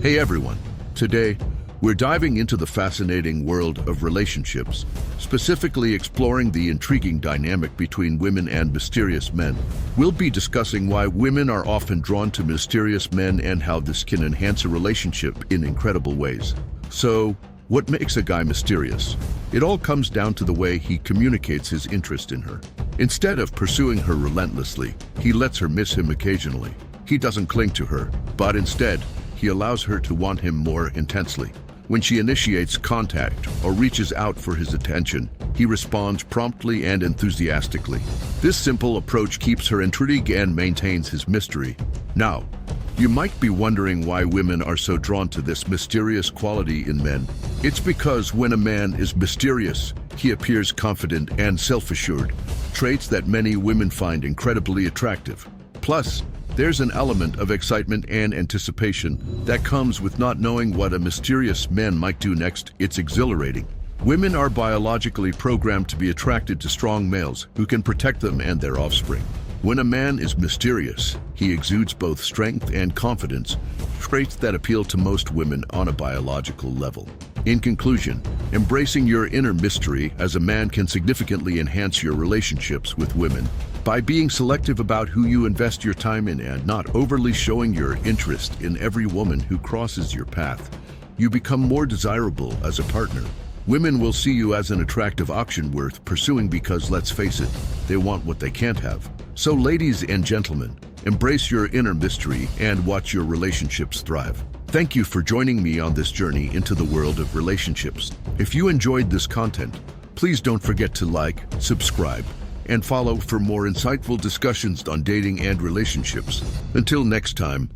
Hey everyone, today we're diving into the fascinating world of relationships, specifically exploring the intriguing dynamic between women and mysterious men. We'll be discussing why women are often drawn to mysterious men and how this can enhance a relationship in incredible ways. So, what makes a guy mysterious? It all comes down to the way he communicates his interest in her. Instead of pursuing her relentlessly, he lets her miss him occasionally. He doesn't cling to her, but instead, he allows her to want him more intensely. When she initiates contact or reaches out for his attention, he responds promptly and enthusiastically. This simple approach keeps her intrigued and maintains his mystery. Now, you might be wondering why women are so drawn to this mysterious quality in men. It's because when a man is mysterious, he appears confident and self-assured, traits that many women find incredibly attractive. Plus, there's an element of excitement and anticipation that comes with not knowing what a mysterious man might do next. It's exhilarating. Women are biologically programmed to be attracted to strong males who can protect them and their offspring. When a man is mysterious, he exudes both strength and confidence, traits that appeal to most women on a biological level. In conclusion, embracing your inner mystery as a man can significantly enhance your relationships with women. By being selective about who you invest your time in and not overly showing your interest in every woman who crosses your path, you become more desirable as a partner. Women will see you as an attractive option worth pursuing because, let's face it, they want what they can't have. So ladies and gentlemen, embrace your inner mystery and watch your relationships thrive. Thank you for joining me on this journey into the world of relationships. If you enjoyed this content, please don't forget to like, subscribe, and follow for more insightful discussions on dating and relationships. Until next time.